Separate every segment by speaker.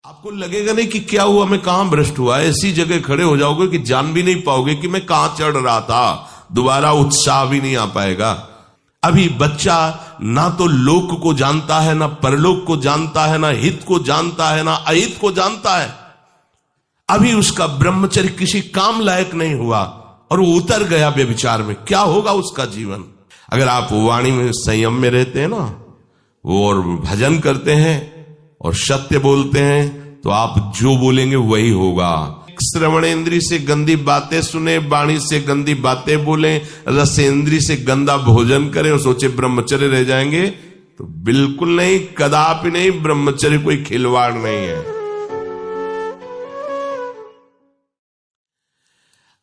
Speaker 1: आपको लगेगा नहीं कि क्या हुआ, मैं कहां भ्रष्ट हुआ। ऐसी जगह खड़े हो जाओगे कि जान भी नहीं पाओगे कि मैं कहां चढ़ रहा था। दोबारा उत्साह भी नहीं आ पाएगा। अभी बच्चा ना तो लोक को जानता है, ना परलोक को जानता है, ना हित को जानता है, ना अहित को जानता है। अभी उसका ब्रह्मचर्य किसी काम लायक नहीं हुआ और वो उतर गया व्यभिचार में। क्या होगा उसका जीवन। अगर आप वाणी में संयम में रहते हैं ना, वो और भजन करते हैं और सत्य बोलते हैं, तो आप जो बोलेंगे वही होगा। श्रवणेंद्री से गंदी बातें सुने, वाणी से गंदी बातें बोले, रसेंद्री से गंदा भोजन करें और सोचे ब्रह्मचर्य रह जाएंगे, तो बिल्कुल नहीं, कदापि नहीं। ब्रह्मचर्य कोई खिलवाड़ नहीं है।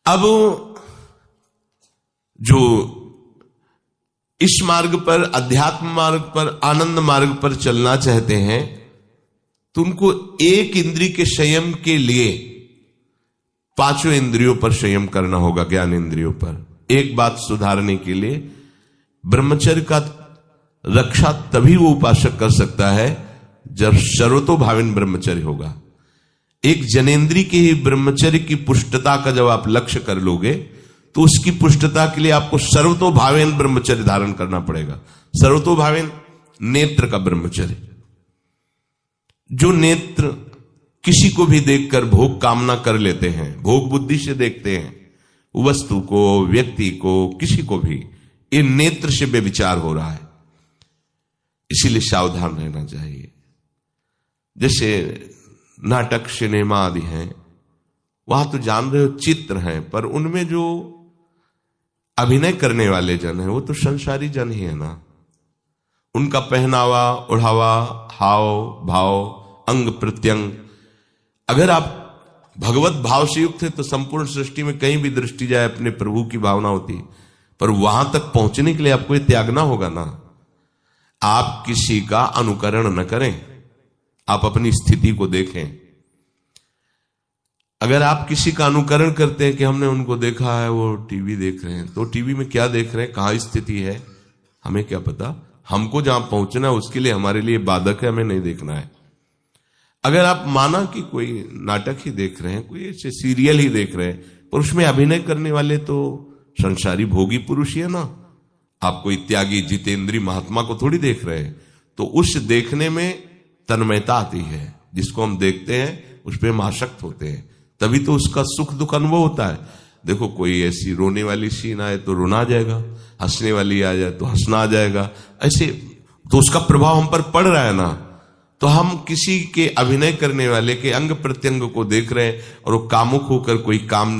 Speaker 1: अब जो इस मार्ग पर, अध्यात्म मार्ग पर, आनंद मार्ग पर चलना चाहते हैं, तो उनको एक इंद्रिय के संयम के लिए पांचों इंद्रियों पर संयम करना होगा, ज्ञान इंद्रियों पर। एक बात सुधारने के लिए ब्रह्मचर्य का रक्षा तभी वो उपासक कर सकता है जब सर्वतोभावेन ब्रह्मचर्य होगा। एक जनेन्द्रीय के ही ब्रह्मचर्य की पुष्टता का जब आप लक्ष्य कर लोगे, तो उसकी पुष्टता के लिए आपको सर्वतोभावेन ब्रह्मचर्य धारण करना पड़ेगा। सर्वतोभावेन नेत्र का ब्रह्मचर्य। जो नेत्र किसी को भी देखकर भोग कामना कर लेते हैं, भोग बुद्धि से देखते हैं वस्तु को, व्यक्ति को, किसी को भी, ये नेत्र से व्यभिचार हो रहा है। इसीलिए सावधान रहना चाहिए। जैसे नाटक, सिनेमा आदि हैं, वहां तो जान रहे हो चित्र हैं, पर उनमें जो अभिनय करने वाले जन हैं वो तो संसारी जन ही है ना। उनका पहनावा, ओढ़ावा, हाव भाव, अंग प्रत्यंग, अगर आप भगवत भाव से युक्त है तो संपूर्ण सृष्टि में कहीं भी दृष्टि जाए अपने प्रभु की भावना होती है। पर वहां तक पहुंचने के लिए आपको ये त्यागना होगा ना। आप किसी का अनुकरण न करें, आप अपनी स्थिति को देखें। अगर आप किसी का अनुकरण करते हैं कि हमने उनको देखा है, वो टीवी देख रहे हैं, तो टीवी में क्या देख रहे हैं, कहां स्थिति है, हमें क्या पता। हमको जहां पहुंचना है उसके लिए हमारे लिए बाधक है, हमें नहीं देखना है। अगर आप माना कि कोई नाटक ही देख रहे हैं, कोई ऐसे सीरियल ही देख रहे हैं, पर उसमें अभिनय करने वाले तो संसारी भोगी पुरुष ही है ना। आप कोई त्यागी जितेंद्री महात्मा को थोड़ी देख रहे हैं। तो उस देखने में तन्मयता आती है। जिसको हम देखते हैं उस पर हम आसक्त होते हैं, तभी तो उसका सुख दुख अनुभव होता है। देखो कोई ऐसी रोने वाली सीन आए तो रोना आ जाएगा, हंसने वाली आ जाए तो हंसना आ जाएगा, ऐसे तो उसका प्रभाव हम पर पड़ रहा है ना। तो हम किसी के अभिनय करने वाले के अंग प्रत्यंग को देख रहे हैं और वो कामुक होकर कोई काम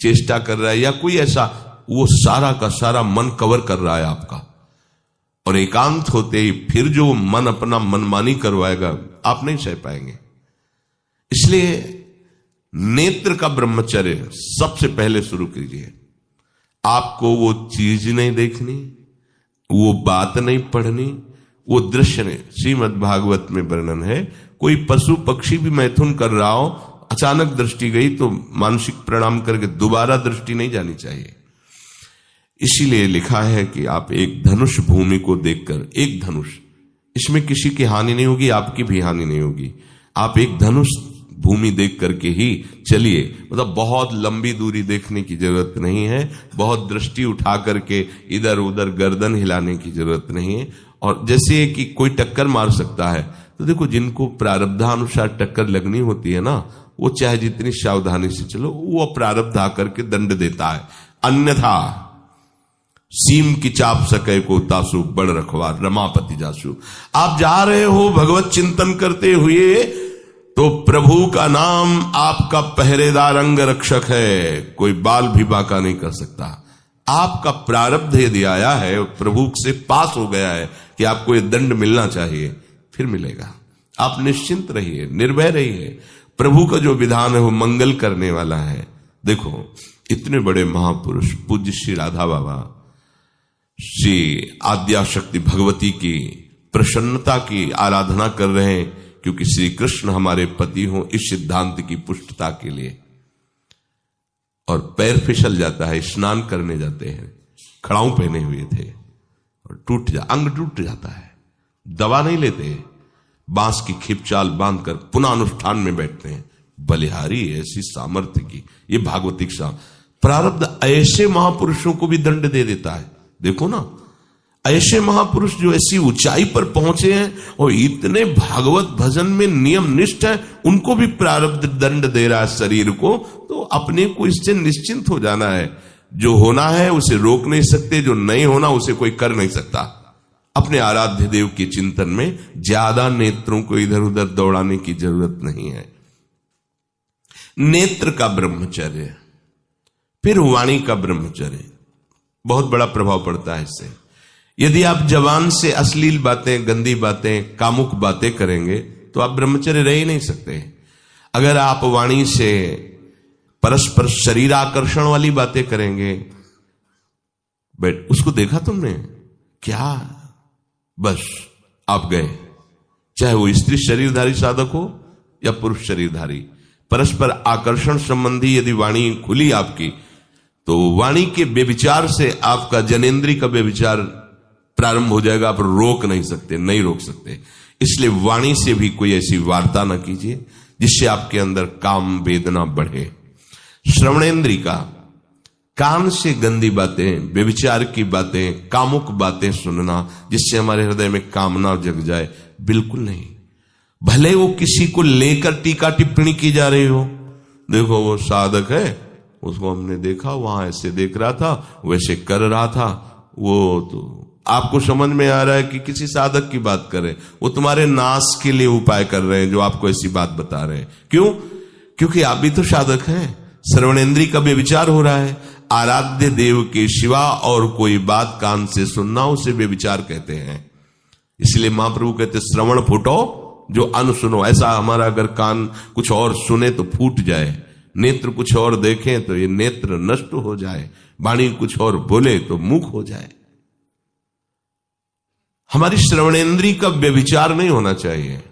Speaker 1: चेष्टा कर रहा है या कोई ऐसा, वो सारा का सारा मन कवर कर रहा है आपका। और एकांत होते ही फिर जो मन अपना मनमानी करवाएगा, आप नहीं सह पाएंगे। इसलिए नेत्र का ब्रह्मचर्य सबसे पहले शुरू कीजिए। आपको वो चीज नहीं देखनी, वो बात नहीं पढ़नी, वो दृश्य नहीं। श्रीमद् भागवत में वर्णन है, कोई पशु पक्षी भी मैथुन कर रहा हो, अचानक दृष्टि गई तो मानसिक प्रणाम करके दोबारा दृष्टि नहीं जानी चाहिए। इसीलिए लिखा है कि आप एक धनुष भूमि को देखकर, एक धनुष, इसमें किसी की हानि नहीं होगी, आपकी भी हानि नहीं होगी। आप एक धनुष भूमि देख करके ही चलिए। मतलब बहुत लंबी दूरी देखने की जरूरत नहीं है, बहुत दृष्टि उठा करके इधर उधर गर्दन हिलाने की जरूरत नहीं है। और जैसे कि कोई टक्कर मार सकता है, तो देखो जिनको प्रारब्धानुसार टक्कर लगनी होती है ना, वो चाहे जितनी सावधानी से चलो, वो प्रारब्ध आकर के दंड देता है। अन्यथा सीम की चाप सके को तासु, बड़ रखवार रमापति जासु। आप जा रहे हो भगवत चिंतन करते हुए, तो प्रभु का नाम आपका पहरेदार अंग रक्षक है, कोई बाल भी बाका नहीं कर सकता। आपका प्रारब्ध यदि आया है, प्रभु से पास हो गया है कि आपको ये दंड मिलना चाहिए, फिर मिलेगा। आप निश्चिंत रहिए, निर्भय रहिए। प्रभु का जो विधान है वो मंगल करने वाला है। देखो इतने बड़े महापुरुष पूज्य श्री राधा बाबा, श्री आद्याशक्ति भगवती की प्रसन्नता की आराधना कर रहे हैं, क्योंकि श्री कृष्ण हमारे पति हों, इस सिद्धांत की पुष्टता के लिए। और पैर फिसल जाता है, स्नान करने जाते हैं, खड़ाऊ पहने हुए थे और अंग टूट जाता है, दवा नहीं लेते, बांस की खिपचाल बांधकर पुनः अनुष्ठान में बैठते हैं। बलिहारी ऐसी सामर्थ्य की, ये भागवतिक प्रारब्ध ऐसे महापुरुषों को भी दंड दे देता है। देखो ना, ऐसे महापुरुष जो ऐसी ऊंचाई पर पहुंचे हैं और इतने भागवत भजन में नियम निष्ठ है, उनको भी प्रारब्ध दंड दे रहा है शरीर को। तो अपने को इससे निश्चिंत हो जाना है। जो होना है उसे रोक नहीं सकते, जो नहीं होना उसे कोई कर नहीं सकता। अपने आराध्य देव के चिंतन में ज्यादा नेत्रों को इधर उधर दौड़ाने की जरूरत नहीं है। नेत्र का ब्रह्मचर्य, फिर वाणी का ब्रह्मचर्य, बहुत बड़ा प्रभाव पड़ता है इससे। यदि आप जवान से अश्लील बातें, गंदी बातें, कामुक बातें करेंगे तो आप ब्रह्मचर्य रह ही नहीं सकते। अगर आप वाणी से परस्पर शरीर आकर्षण वाली बातें करेंगे, बट उसको देखा तुमने क्या, बस आप गए। चाहे वो स्त्री शरीरधारी साधक हो या पुरुष शरीरधारी, परस्पर आकर्षण संबंधी यदि वाणी खुली आपकी, तो वाणी के व्यभिचार से आपका जनेंद्री का व्यभिचार प्रारंभ हो जाएगा। आप रोक नहीं सकते, नहीं रोक सकते। इसलिए वाणी से भी कोई ऐसी वार्ता ना कीजिए जिससे आपके अंदर काम वेदना बढ़े। श्रवणेंद्री का, कान से गंदी बातें, व्यभिचार की बातें, कामुक बातें सुनना जिससे हमारे हृदय में कामना जग जाए, बिल्कुल नहीं। भले वो किसी को लेकर टीका टिप्पणी की जा रही हो, देखो वो साधक है, उसको हमने देखा वहां ऐसे देख रहा था, वैसे कर रहा था, वो तो आपको समझ में आ रहा है कि किसी साधक की बात कर रहे हैं, वो तुम्हारे नाश के लिए उपाय कर रहे हैं जो आपको ऐसी बात बता रहे हैं। क्यों? क्योंकि आप भी तो साधक हैं। श्रवणेंद्री का व्यभिचार हो रहा है। आराध्य देव के सिवा और कोई बात कान से सुनना उसे व्यभिचार कहते हैं। इसलिए महाप्रभु कहते श्रवण फूटो जो अन सुनो। ऐसा हमारा अगर कान कुछ और सुने तो फूट जाए, नेत्र कुछ और देखें तो ये नेत्र नष्ट हो जाए, वाणी कुछ और बोले तो मुख हो जाए। हमारी श्रवणेंद्री का व्यभिचार नहीं होना चाहिए।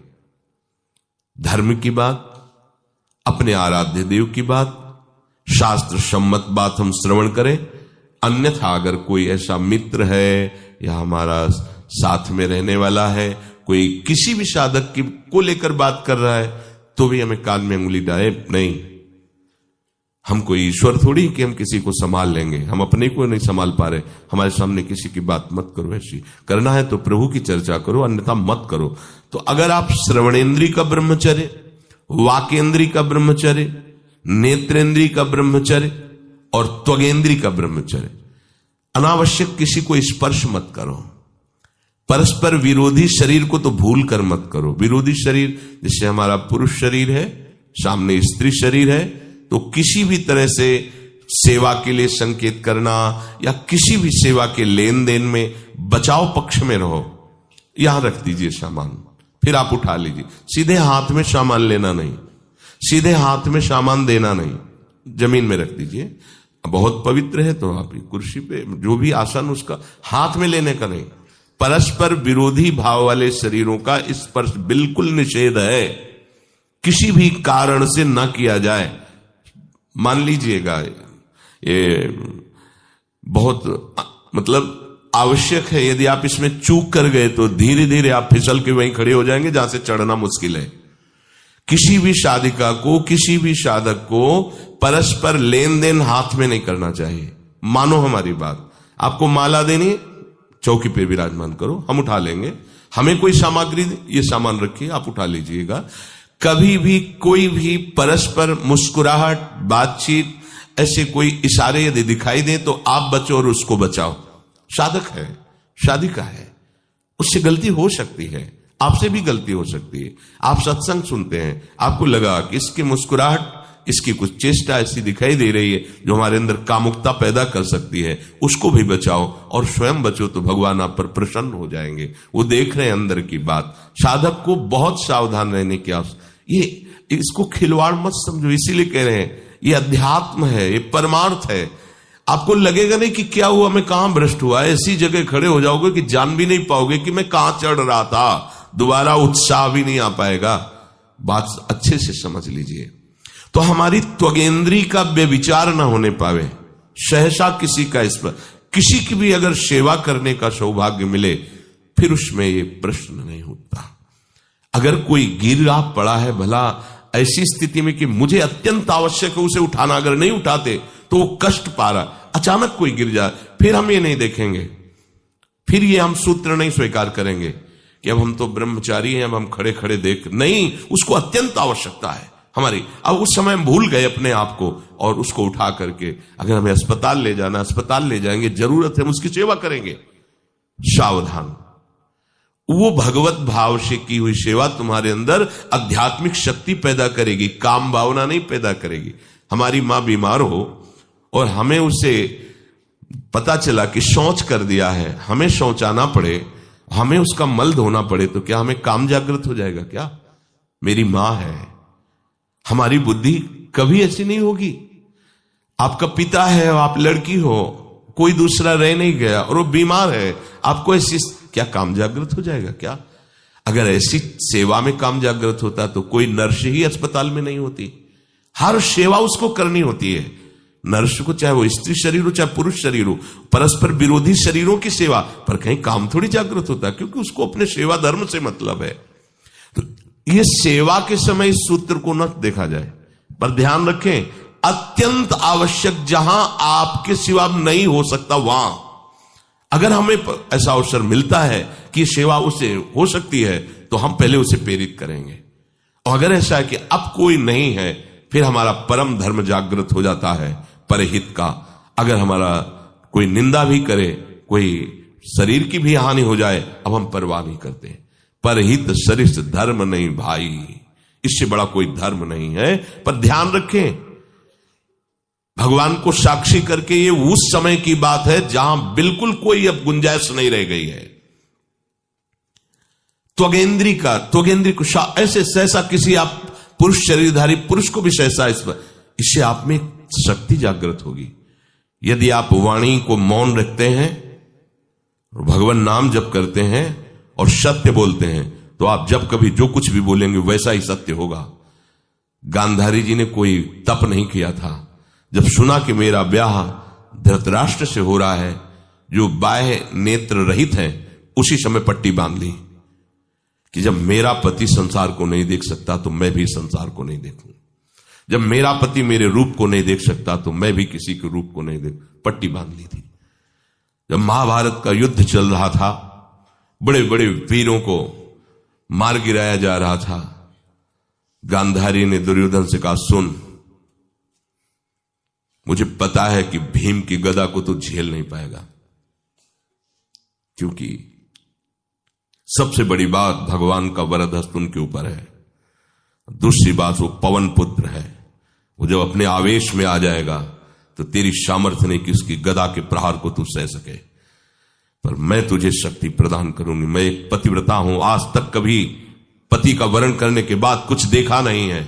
Speaker 1: धर्म की बात, अपने आराध्य देव की बात, शास्त्र सम्मत बात हम श्रवण करें। अन्यथा अगर कोई ऐसा मित्र है या हमारा साथ में रहने वाला है, कोई किसी भी साधक की को लेकर बात कर रहा है, तो भी हमें कान में उंगली डाले नहीं। हम कोई ईश्वर थोड़ी कि हम किसी को संभाल लेंगे, हम अपने को नहीं संभाल पा रहे। हमारे सामने किसी की बात मत करो, ऐसी करना है तो प्रभु की चर्चा करो, अन्यथा मत करो। तो अगर आप श्रवणेंद्री का ब्रह्मचर्य, वाकेंद्री का ब्रह्मचर्य, नेत्रेंद्री का ब्रह्मचर्य और त्वगेंद्री का ब्रह्मचर्य, अनावश्यक किसी को स्पर्श मत करो। परस्पर विरोधी शरीर को तो भूल कर मत करो। विरोधी शरीर जिससे हमारा पुरुष शरीर है, सामने स्त्री शरीर है, तो किसी भी तरह से सेवा के लिए संकेत करना या किसी भी सेवा के लेन देन में बचाव पक्ष में रहो। यहां रख दीजिए सामान, फिर आप उठा लीजिए। सीधे हाथ में सामान लेना नहीं, सीधे हाथ में सामान देना नहीं, जमीन में रख दीजिए। बहुत पवित्र है तो आप कुर्सी पे जो भी आसन उसका हाथ में लेने का नहीं। परस्पर विरोधी भाव वाले शरीरों का स्पर्श बिल्कुल निषेध है, किसी भी कारण से न किया जाए। मान लीजिएगा ये बहुत मतलब आवश्यक है, यदि आप इसमें चूक कर गए तो धीरे धीरे आप फिसल के वहीं खड़े हो जाएंगे जहां से चढ़ना मुश्किल है। किसी भी साधिका को, किसी भी साधक को परस्पर लेन देन हाथ में नहीं करना चाहिए। मानो हमारी बात, आपको माला देनी, चौकी पे विराजमान करो, हम उठा लेंगे। हमें कोई सामग्री, ये सामान रखिए, आप उठा लीजिएगा। कभी भी कोई भी परस्पर मुस्कुराहट, बातचीत, ऐसे कोई इशारे यदि दिखाई दे तो आप बचो और उसको बचाओ। साधक है, साधिका है, उससे गलती हो सकती है, आपसे भी गलती हो सकती है। आप सत्संग सुनते हैं, आपको लगा कि इसकी मुस्कुराहट, इसकी कुछ चेष्टा ऐसी दिखाई दे रही है जो हमारे अंदर कामुकता पैदा कर सकती है, उसको भी बचाओ और स्वयं बचो, तो भगवान आप पर प्रसन्न हो जाएंगे। वो देख रहे हैं अंदर की बात। साधक को बहुत सावधान रहने की आवश्यकता। ये इसको खिलवाड़ मत समझो, इसीलिए कह रहे हैं ये अध्यात्म है, ये परमार्थ है। आपको लगेगा नहीं कि क्या हुआ, मैं कहां भ्रष्ट हुआ, ऐसी जगह खड़े हो जाओगे कि जान भी नहीं पाओगे कि मैं कहां चढ़ रहा था, दोबारा उत्साह भी नहीं आ पाएगा। बात अच्छे से समझ लीजिए। तो हमारी त्वगेंद्री का व्यभिचार ना होने पावे, सहसा किसी का इस पर, किसी की भी अगर सेवा करने का सौभाग्य मिले, फिर उसमें ये प्रश्न नहीं उठता। अगर कोई गिर रहा पड़ा है, भला ऐसी स्थिति में कि मुझे अत्यंत आवश्यक है उसे उठाना, अगर नहीं उठाते तो वो कष्ट पा रहा, अचानक कोई गिर जाए, फिर हम ये नहीं देखेंगे, फिर ये हम सूत्र नहीं स्वीकार करेंगे कि अब हम तो ब्रह्मचारी हैं, अब हम खड़े खड़े देख, नहीं, उसको अत्यंत आवश्यकता है हमारी। अब उस समय हम भूल गए अपने आप को और उसको उठा करके अगर हमें अस्पताल ले जाना, अस्पताल ले जाएंगे, जरूरत है हम उसकी सेवा करेंगे। सावधान, वो भगवत भाव से की हुई सेवा तुम्हारे अंदर आध्यात्मिक शक्ति पैदा करेगी, काम भावना नहीं पैदा करेगी। हमारी मां बीमार हो और हमें उसे पता चला कि शौच कर दिया है, हमें शौचाना पड़े, हमें उसका मल धोना पड़े, तो क्या हमें काम जागृत हो जाएगा? क्या मेरी मां है। हमारी बुद्धि कभी ऐसी नहीं होगी। आपका पिता है, आप लड़की हो, कोई दूसरा रह नहीं गया और वो बीमार है, आपको ऐसी क्या काम जागृत हो जाएगा? क्या अगर ऐसी सेवा में काम जागृत होता तो कोई नर्स ही अस्पताल में नहीं होती। हर सेवा उसको करनी होती है, नर्स को, चाहे वो स्त्री शरीर हो चाहे पुरुष शरीर हो, परस्पर विरोधी शरीरों की सेवा, पर कहीं काम थोड़ी जागृत होता है, क्योंकि उसको अपने सेवा धर्म से मतलब है। तो ये सेवा के समय इस सूत्र को न देखा जाए, पर ध्यान रखें, अत्यंत आवश्यक जहां आपके सिवा नहीं हो सकता, वहां अगर हमें ऐसा अवसर मिलता है कि सेवा उसे हो सकती है तो हम पहले उसे प्रेरित करेंगे। और अगर ऐसा है कि अब कोई नहीं है, फिर हमारा परम धर्म जागृत हो जाता है परहित का। अगर हमारा कोई निंदा भी करे, कोई शरीर की भी हानि हो जाए, अब हम परवाह नहीं करते। परहित सरिस धर्म नहीं भाई, इससे बड़ा कोई धर्म नहीं है। पर ध्यान रखें, भगवान को साक्षी करके ये उस समय की बात है जहां बिल्कुल कोई अब गुंजाइश नहीं रह गई है। त्वगेंद्री को ऐसे सहसा किसी आप पुरुष शरीरधारी पुरुष को भी सहसा इससे आप में शक्ति जागृत होगी। यदि आप वाणी को मौन रखते हैं, भगवान नाम जप करते हैं और सत्य बोलते हैं, तो आप जब कभी जो कुछ भी बोलेंगे वैसा ही सत्य होगा। गांधारी जी ने कोई तप नहीं किया था। जब सुना कि मेरा ब्याह धृतराष्ट्र से हो रहा है जो बाह्य नेत्र रहित हैं, उसी समय पट्टी बांध ली कि जब मेरा पति संसार को नहीं देख सकता तो मैं भी संसार को नहीं देखूं। जब मेरा पति मेरे रूप को नहीं देख सकता तो मैं भी किसी के रूप को नहीं देख, पट्टी बांध ली थी। जब महाभारत का युद्ध चल रहा था, बड़े बड़े वीरों को मार गिराया जा रहा था, गांधारी ने दुर्योधन से कहा, सुन, मुझे पता है कि भीम की गदा को तो झेल नहीं पाएगा, क्योंकि सबसे बड़ी बात भगवान का वरद हस्त उनके ऊपर है। दूसरी बात, वो पवन पुत्र है, वो जब अपने आवेश में आ जाएगा तो तेरी सामर्थ्य नहीं कि उसकी गदा के प्रहार को तू सह सके। पर मैं तुझे शक्ति प्रदान करूंगी। मैं एक पतिव्रता हूं, आज तक कभी पति का वरण करने के बाद कुछ देखा नहीं है।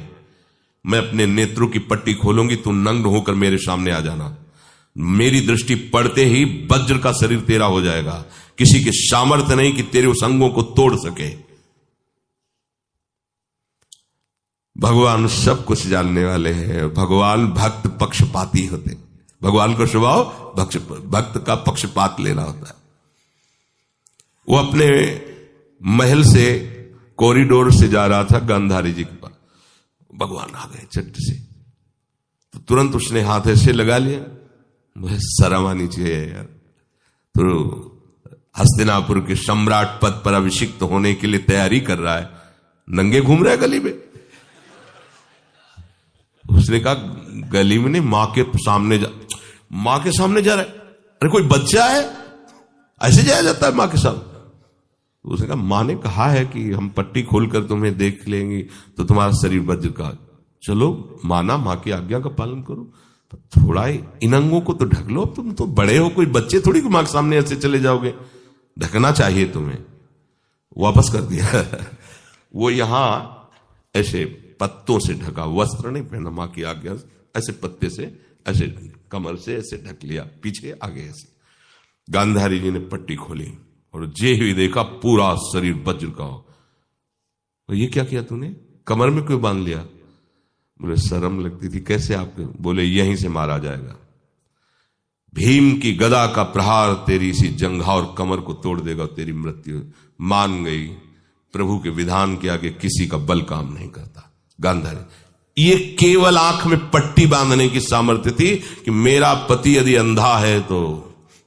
Speaker 1: मैं अपने नेत्रों की पट्टी खोलूंगी, तू नग्न होकर मेरे सामने आ जाना। मेरी दृष्टि पड़ते ही वज्र का शरीर तेरा हो जाएगा। किसी के सामर्थ्य नहीं कि तेरे उस अंगों को तोड़ सके। भगवान सब कुछ जानने वाले हैं। भगवान भक्त पक्षपाती होते। भगवान का स्वभाव भक्त का पक्षपात लेना होता है। वो अपने महल से कॉरिडोर से जा रहा था गांधारी जी के पास, भगवान आ गए झट से, तो तुरंत उसने हाथ ऐसे लगा लिया। मुझे शर्म आनी चाहिए यार, तो हस्तिनापुर के सम्राट पद पर अभिषिक्त होने के लिए तैयारी कर रहा है, नंगे घूम रहा है गली में। उसने कहा, गली में नहीं, मां के सामने जा रहा है। अरे कोई बच्चा है, ऐसे जाया जाता है मां के सामने? उसने कहा, मां ने कहा है कि हम पट्टी खोलकर तुम्हें देख लेंगे तो तुम्हारा शरीर वज्र का। चलो माना, मां की आज्ञा का पालन करो, थोड़ा इन अंगों को तो ढक लो। तुम तो बड़े हो, कोई बच्चे थोड़ी मां के सामने ऐसे चले जाओगे, ढकना चाहिए तुम्हें। वापस कर दिया। वो यहां ऐसे पत्तों से ढका, वस्त्र नहीं पहना, मां की आज्ञा, ऐसे पत्ते से ऐसे कमर से ऐसे ढक लिया, पीछे आगे ऐसे। गांधारी जी ने पट्टी खोली और जे ही देखा पूरा शरीर वज्र का हो। तो ये क्या किया तूने, कमर में क्यों बांध लिया? मुझे शर्म लगती थी, कैसे आपके? बोले यहीं से मारा जाएगा। भीम की गदा का प्रहार तेरी इसी जंघा और कमर को तोड़ देगा, तेरी मृत्यु। मान गई, प्रभु के विधान के आगे किसी का बल काम नहीं करता। गांधारी ये केवल आंख में पट्टी बांधने की सामर्थ्य थी कि मेरा पति यदि अंधा है तो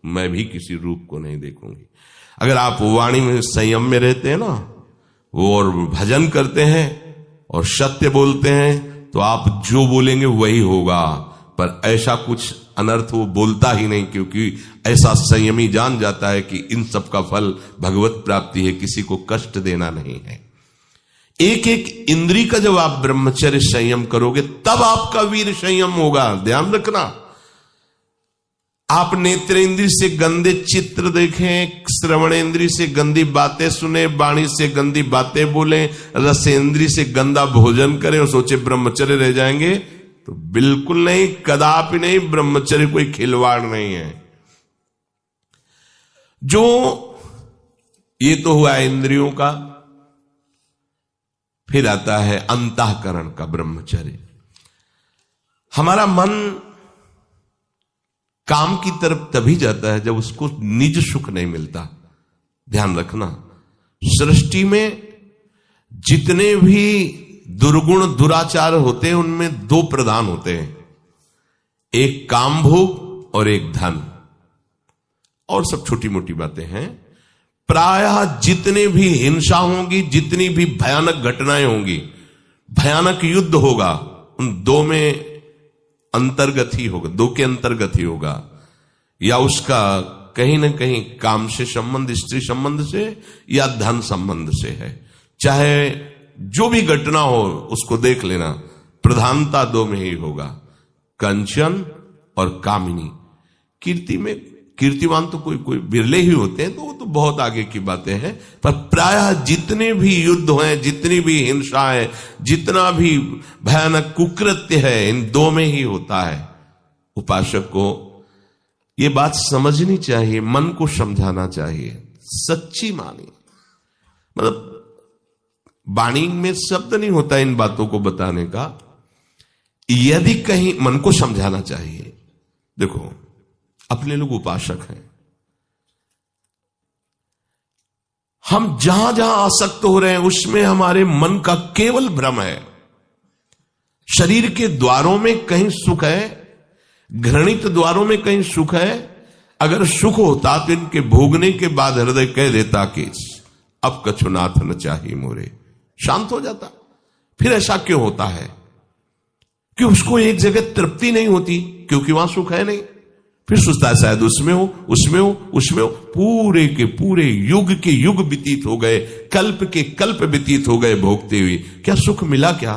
Speaker 1: मैं भी किसी रूप को नहीं देखूंगी। अगर आप वाणी में संयम में रहते हैं ना, वो और भजन करते हैं और सत्य बोलते हैं, तो आप जो बोलेंगे वही होगा। पर ऐसा कुछ अनर्थ वो बोलता ही नहीं, क्योंकि ऐसा संयमी जान जाता है कि इन सब का फल भगवत प्राप्ति है, किसी को कष्ट देना नहीं है। एक एक इंद्री का जब आप ब्रह्मचर्य संयम करोगे तब आपका वीर संयम होगा। ध्यान रखना, आप नेत्रेंद्री से गंदे चित्र देखें, श्रवणेंद्री से गंदी बातें सुने, वाणी से गंदी बातें बोलें, रसेंद्री से गंदा भोजन करें और सोचे ब्रह्मचर्य रह जाएंगे, तो बिल्कुल नहीं, कदापि नहीं। ब्रह्मचर्य कोई खिलवाड़ नहीं है। जो ये तो हुआ इंद्रियों का, फिर आता है अंतःकरण का ब्रह्मचर्य। हमारा मन काम की तरफ तभी जाता है जब उसको निज सुख नहीं मिलता। ध्यान रखना, सृष्टि में जितने भी दुर्गुण दुराचार होते हैं उनमें दो प्रधान होते हैं, एक काम भोग और एक धन, और सब छोटी मोटी बातें हैं। प्रायः जितने भी हिंसा होंगी, जितनी भी भयानक घटनाएं होंगी, भयानक युद्ध होगा, उन दो में अंतर्गत ही होगा, दो के अंतर्गत ही होगा। या उसका कहीं ना कहीं काम से संबंध, स्त्री संबंध से या धन संबंध से है। चाहे जो भी घटना हो उसको देख लेना, प्रधानता दो में ही होगा, कंचन और कामिनी। कीर्ति में कीर्तिवान तो कोई बिरले ही होते हैं, तो वो तो बहुत आगे की बातें हैं। पर प्रायः जितने भी युद्ध हैं, जितनी भी हिंसा है, जितना भी भयानक कुकृत्य है, इन दो में ही होता है। उपासक को ये बात समझनी चाहिए, मन को समझाना चाहिए, सच्ची मानी। मतलब वाणी में शब्द नहीं होता इन बातों को बताने का, यदि कहीं मन को समझाना चाहिए। देखो, अपने लोग उपासक हैं, हम जहां जहां आसक्त हो रहे हैं उसमें हमारे मन का केवल भ्रम है। शरीर के द्वारों में कहीं सुख है, घृणित द्वारों में कहीं सुख है। अगर सुख होता तो इनके भोगने के बाद हृदय कह देता कि अब कछुनाथ न चाहिए मोरे, शांत हो जाता। फिर ऐसा क्यों होता है कि उसको एक जगह तृप्ति नहीं होती, क्योंकि वहां सुख है नहीं। फिर सोचता है शायद उसमें हो, उसमें हो, उसमें हो। पूरे के पूरे युग के युग व्यतीत हो गए, कल्प के कल्प व्यतीत हो गए भोगते हुए, क्या सुख मिला? क्या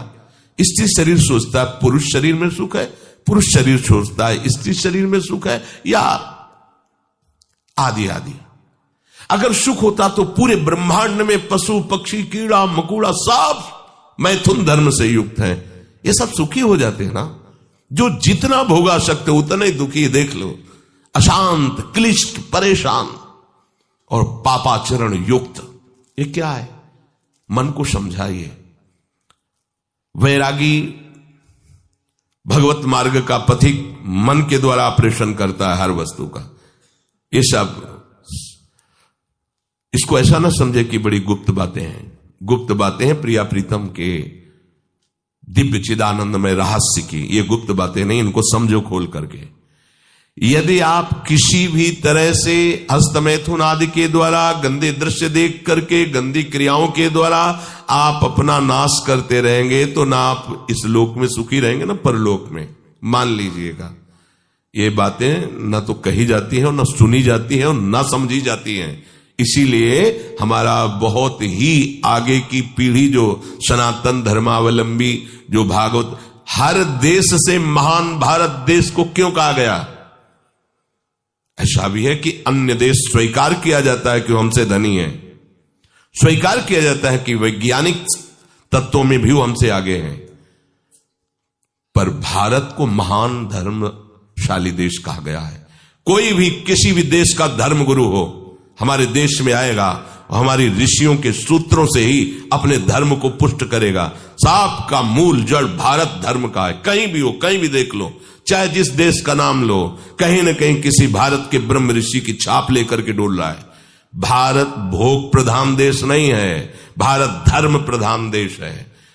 Speaker 1: स्त्री शरीर सोचता है पुरुष शरीर में सुख है, पुरुष शरीर सोचता है स्त्री शरीर में सुख है, या आदि आदि। अगर सुख होता तो पूरे ब्रह्मांड में पशु पक्षी कीड़ा मकोड़ा सब मैथुन धर्म से युक्त हैं, ये सब सुखी हो जाते हैं ना। जो जितना भोगा सकते उतना ही दुखी, देख लो, अशांत, क्लिष्ट, परेशान और पापाचरण युक्त। ये क्या है? मन को समझाइए। वैरागी भगवत मार्ग का पथिक मन के द्वारा ऑपरेशन करता है हर वस्तु का। ये सब, इसको ऐसा ना समझे कि बड़ी गुप्त बातें हैं। गुप्त बातें हैं प्रिया प्रीतम के दिव्य चिदानंद में रहस्य की, ये गुप्त बातें नहीं, इनको समझो खोल करके। यदि आप किसी भी तरह से हस्तमैथुन आदि के द्वारा, गंदे दृश्य देख करके, गंदी क्रियाओं के द्वारा आप अपना नाश करते रहेंगे, तो ना आप इस लोक में सुखी रहेंगे ना परलोक में। मान लीजिएगा, ये बातें न तो कही जाती हैं और न सुनी जाती हैं और न समझी जाती हैं। इसीलिए हमारा बहुत ही आगे की पीढ़ी जो सनातन धर्मावलंबी, जो भागवत, हर देश से महान भारत देश को क्यों कहा गया? ऐसा भी है कि अन्य देश स्वीकार किया जाता है कि वो हमसे धनी है, स्वीकार किया जाता है कि वैज्ञानिक तत्वों में भी वो हमसे आगे हैं, पर भारत को महान धर्मशाली देश कहा गया है। कोई भी किसी भी देश का धर्म गुरु हो हमारे देश में आएगा और हमारी ऋषियों के सूत्रों से ही अपने धर्म को पुष्ट करेगा। साप का मूल जड़ भारत धर्म का है। कहीं भी हो, कहीं भी देख लो, चाहे जिस देश का नाम लो, कहीं ना कहीं किसी भारत के ब्रह्म ऋषि की छाप लेकर के डोल रहा है। भारत भोग प्रधान देश नहीं है, भारत धर्म प्रधान देश है।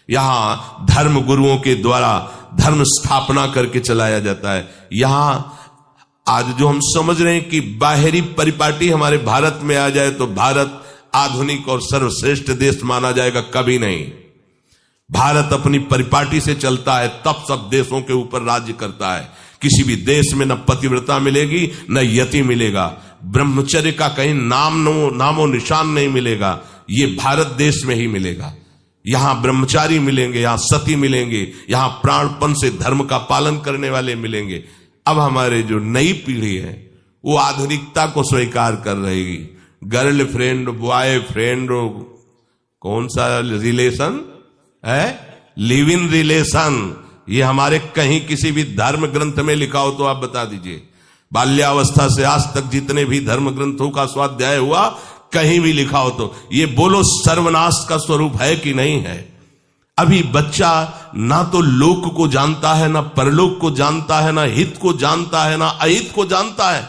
Speaker 1: यहां धर्म गुरुओं के द्वारा धर्म स्थापना करके चलाया जाता है। यहां आज जो हम समझ रहे हैं कि बाहरी परिपाटी हमारे भारत में आ जाए तो भारत आधुनिक और सर्वश्रेष्ठ देश माना जाएगा, कभी नहीं। भारत अपनी परिपाटी से चलता है, तब सब देशों के ऊपर राज्य करता है। किसी भी देश में न पतिव्रता मिलेगी न यति मिलेगा, ब्रह्मचर्य का कहीं नामो निशान नहीं मिलेगा। ये भारत देश में ही मिलेगा। यहां ब्रह्मचारी मिलेंगे, यहां सती मिलेंगे, यहां प्राणपण से धर्म का पालन करने वाले मिलेंगे। अब हमारे जो नई पीढ़ी है वो आधुनिकता को स्वीकार कर रहेगी। गर्लफ्रेंड, बॉयफ्रेंड, कौन सा रिलेशन है, लिव इन रिलेशन, ये हमारे कहीं किसी भी धर्म ग्रंथ में लिखा हो तो आप बता दीजिए। बाल्यावस्था से आज तक जितने भी धर्म ग्रंथों का स्वाध्याय हुआ, कहीं भी लिखा हो तो ये बोलो सर्वनाश का स्वरूप है कि नहीं है। अभी बच्चा ना तो लोक को जानता है, ना परलोक को जानता है, ना हित को जानता है, ना अहित को जानता है।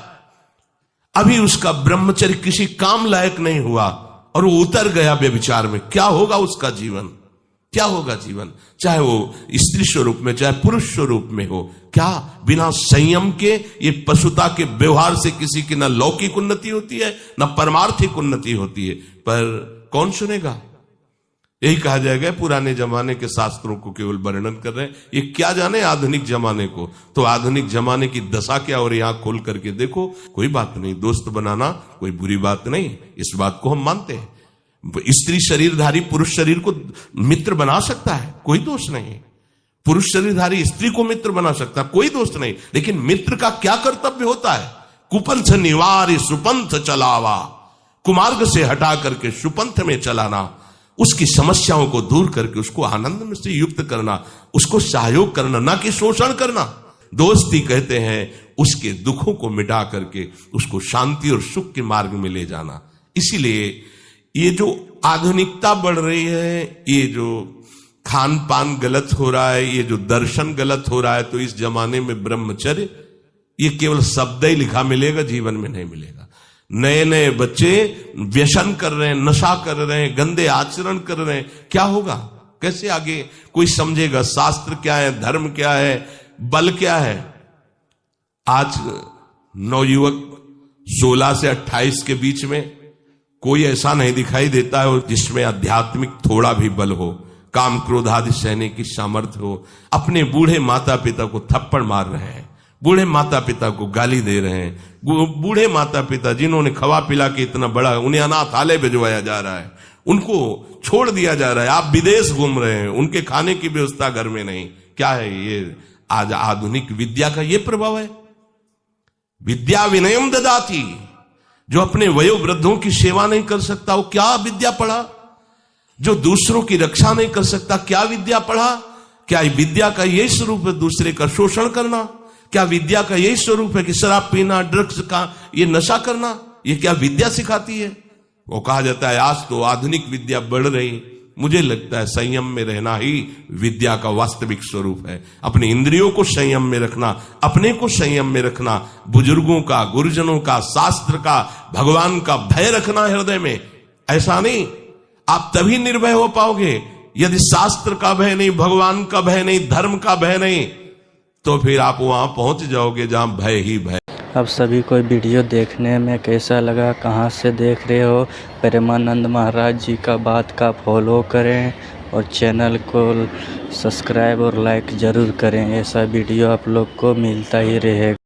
Speaker 1: अभी उसका ब्रह्मचर्य किसी काम लायक नहीं हुआ और वो उतर गया व्यभिचार में। क्या होगा उसका जीवन, क्या होगा जीवन, चाहे वो स्त्री स्वरूप में चाहे पुरुष स्वरूप में हो। क्या बिना संयम के ये पशुता के व्यवहार से किसी की ना लौकिक उन्नति होती है ना परमार्थिक उन्नति होती है। पर कौन सुनेगा? यही कहा जाएगा पुराने जमाने के शास्त्रों को केवल वर्णन कर रहे हैं, ये क्या जाने आधुनिक जमाने को। तो आधुनिक जमाने की दशा क्या हो रही है, आंख खोल करके देखो। कोई बात नहीं, दोस्त बनाना कोई बुरी बात नहीं, इस बात को हम मानते हैं। स्त्री शरीरधारी पुरुष शरीर को मित्र बना सकता है, कोई दोष नहीं। पुरुष शरीरधारी स्त्री को मित्र बना सकता है, कोई दोष नहीं। लेकिन मित्र का क्या कर्तव्य होता है? कुपंथ निवार सुपंथ चलावा, कुमार्ग से हटा करके सुपंथ में चलाना, उसकी समस्याओं को दूर करके उसको आनंद में से युक्त करना, उसको सहयोग करना, ना कि शोषण करना। दोस्ती कहते हैं उसके दुखों को मिटा करके उसको शांति और सुख के मार्ग में ले जाना। इसीलिए ये जो आधुनिकता बढ़ रही है, ये जो खान पान गलत हो रहा है, ये जो दर्शन गलत हो रहा है, तो इस जमाने में ब्रह्मचर्य ये केवल शब्द ही लिखा मिलेगा, जीवन में नहीं मिलेगा। नए नए बच्चे व्यसन कर रहे हैं, नशा कर रहे हैं, गंदे आचरण कर रहे हैं। क्या होगा, कैसे आगे कोई समझेगा शास्त्र क्या है, धर्म क्या है, बल क्या है? आज नवयुवक 16 से 28 के बीच में कोई ऐसा नहीं दिखाई देता है जिसमें आध्यात्मिक थोड़ा भी बल हो, काम क्रोध आदि सहने की सामर्थ्य हो। अपने बूढ़े माता पिता को थप्पड़ मार रहे हैं, बूढ़े माता पिता को गाली दे रहे हैं, बूढ़े माता पिता जिन्होंने खवा पिला के इतना बड़ा, उन्हें अनाथालय भिजवाया जा रहा है, उनको छोड़ दिया जा रहा है। आप विदेश घूम रहे हैं, उनके खाने की व्यवस्था घर में नहीं। क्या है ये? आज आधुनिक विद्या का ये प्रभाव है। विद्या विनयम ददाती, जो अपने वयोवृद्धों की सेवा नहीं कर सकता वो क्या विद्या पढ़ा? जो दूसरों की रक्षा नहीं कर सकता क्या विद्या पढ़ा? क्या विद्या का यही स्वरूप है दूसरे का शोषण करना? क्या विद्या का यही स्वरूप है कि शराब पीना, ड्रग्स का ये नशा करना? ये क्या विद्या सिखाती है? वो कहा जाता है आज तो आधुनिक विद्या बढ़ रही। मुझे लगता है संयम में रहना ही विद्या का वास्तविक स्वरूप है। अपने इंद्रियों को संयम में रखना, अपने को संयम में रखना, बुजुर्गों का, गुरुजनों का, शास्त्र का, भगवान का भय रखना हृदय में। ऐसा नहीं, आप तभी निर्भय हो पाओगे यदि शास्त्र का भय नहीं, भगवान का भय नहीं, धर्म का भय नहीं, तो फिर आप वहां पहुंच जाओगे जहां भय ही भय।
Speaker 2: अब सभी को वीडियो देखने में कैसा लगा, कहाँ से देख रहे हो? प्रेमानंद महाराज जी का बात का फॉलो करें और चैनल को सब्सक्राइब और लाइक ज़रूर करें। ऐसा वीडियो आप लोग को मिलता ही रहेगा।